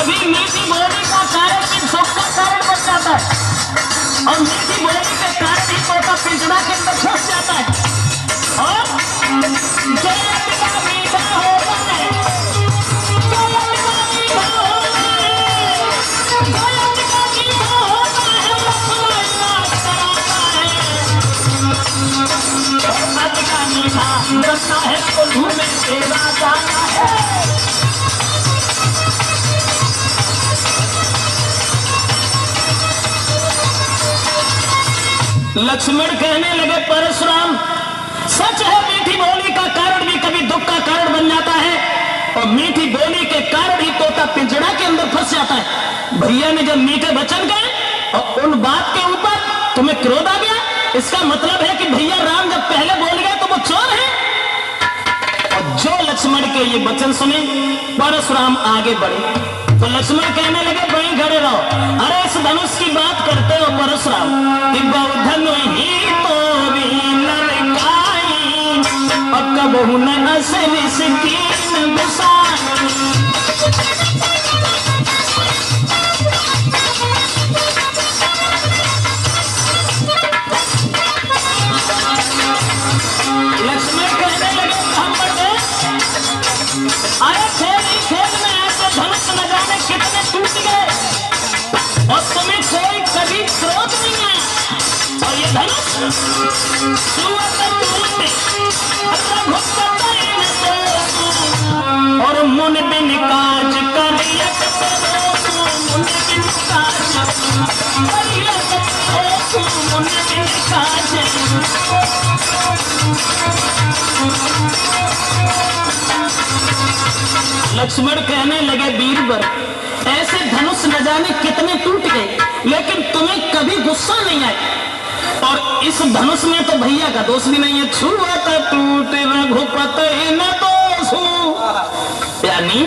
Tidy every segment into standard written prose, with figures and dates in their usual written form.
कभी मीठी बोली का कारण भी दुख का कारण बन जाता है, और मीठी बोली के कारण ही तोता पिंजरा के अंदर फंस जाता है। और जो अतिका मीठा होता है, जो अतिका मीठा होता है, जो अतिका मीठा होता है, वो अपना इलाज कराता है। अतिका मीठा रखना है तो मुंह में तेरा जाना है। लक्ष्मण कहने लगे परशुराम, सच है मीठी बोली का कारण भी कभी दुख का कारण बन जाता है, और मीठी बोली के कारण ही तोता पिंजरा के अंदर फंस जाता है। भैया ने जब मीठे वचन कहे और उन बात के ऊपर तुम्हें क्रोध आ गया, इसका मतलब है कि भैया राम जब पहले बोल गए तो वो चोर है। और जो लक्ष्मण के ये वचन सुने परशुराम आगे बढ़े, तो लक्ष्मण कहने लगे वहीं खड़े रहो। अरे इस धनुष की बात करते हो परशुराम कि बहुधनु ही तो भी लड़काई, और कबहु न असली सकीन गुसाई। लक्ष्मण कहने लगे अरे खेल में ऐसे धनुष न जाने कितने टूट गए, और तुम्हें कोई कभी क्रोध नहीं है। और ये धनुष और मुन बिन काज करिया मुन बिन काज मुन बिन काज। लक्ष्मण कहने लगे वीरवर, ऐसे धनुष न जाने कितने टूट गए, लेकिन तुम्हें कभी गुस्सा नहीं आया। और इस धनुष में तो भैया का दोष भी नहीं है। छुअत टूट रघुपति न दोषु, यानी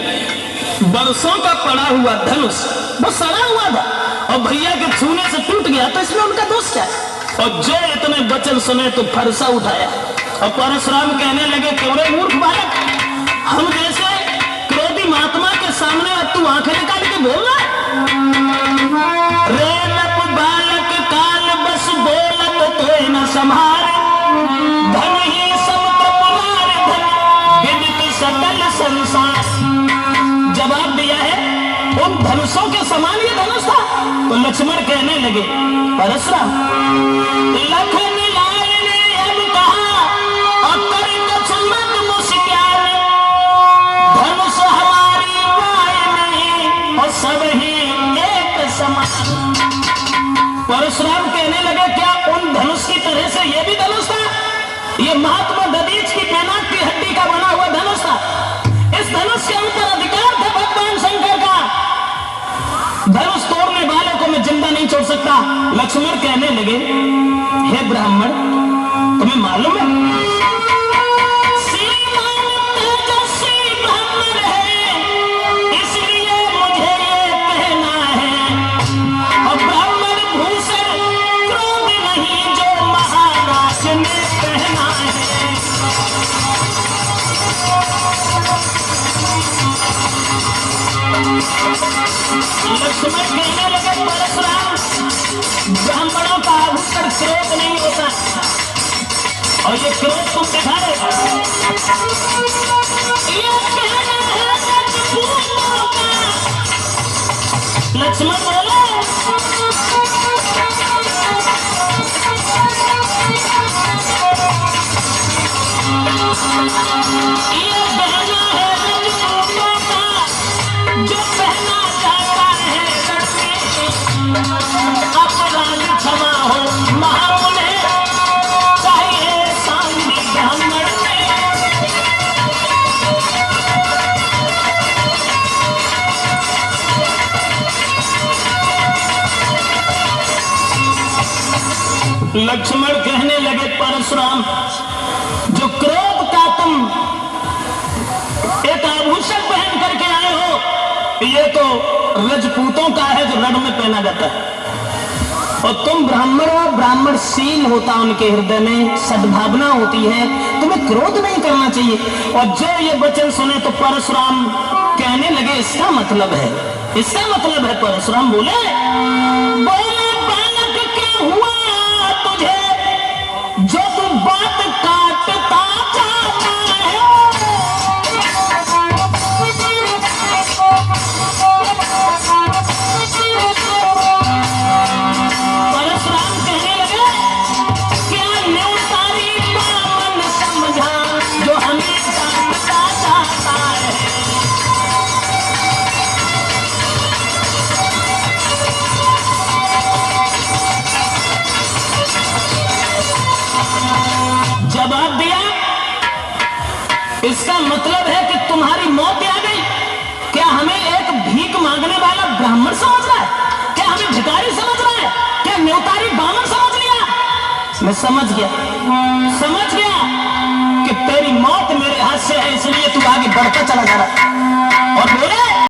बरसों का पड़ा हुआ धनुष वो सड़ा हुआ था, और भैया के छूने से टूट गया, तो इसमें उनका दोष क्या है। और जो इतने वचन सुने तो फरसा उठाया, और परशुराम कहने लगे क्यों रे मूर्ख बालक, हम जैसे क्रोधी महात्मा के सामने अब तू आंखें निकाल के बोल रहा है। रे नप बालक काल बस बोलत तो न संभारे, धन ही सब तुम्हारे धन विदित सकल संसार। जवाब दिया है उन धनुषों के समान ये धनुष था। तो लक्ष्मण कहने लगे परशुराम, लखन लाल ने अब कहा और कर कुछ मत मुस्कान, धनुष हमारी वाय नहीं और सब ही एक समान। परशुराम कहने लगे क्या उन धनुष की तरह से ये भी धनुष था? ये महात्मा दधीच की पैनाक की हड्डी का बना हुआ धनुष था। इस धनुष के ऊपर अधिकार था भगवान शंकर का। धनुष तोड़ने वालों को मैं जिंदा नहीं छोड़ सकता। लक्ष्मण कहने लगे हे ब्राह्मण, तुम्हें मालूम है लक्ष्मण कहने लगे परशुराम, ब्राह्मणों का आभूषण क्रोध नहीं होता, और ये क्रोध तुम दिखा रहे हो। ये कहना है रजपूतों का। लक्ष्मण बोले ये कहना है रजपूतों का, जो पहना जाता है अपराध क्षमा हो महामुने, चाहिए शांति ब्राह्मण में। लक्ष्मण कहने लगे परशुराम, जो क्रोध का तुम एक आभूषण पहन करके आए हो, ये तो रजपूतों का है जो रण में पहना जाता है, और तुम ब्राह्मण हो, ब्राह्मणशील होता उनके हृदय में सद्भावना होती है, तुम्हें क्रोध नहीं करना चाहिए। और जो ये वचन सुने तो परशुराम कहने लगे इसका मतलब है परशुराम बोले बालक क्या हुआ तुझे जो तू बात काटता जाता है। परशुराम कहने लगे क्या न्योतारी बामन समझा जो हमें काटता जाता है। जवाब दिया इसका मतलब है कि तुम्हारी मौत आ गई। क्या हमें एक भीख मांगने वाला ब्राह्मण समझ रहा है? क्या हमें भिखारी समझ रहा है? क्या न्योतारी बामन समझ लिया? मैं समझ गया कि तेरी मौत मेरे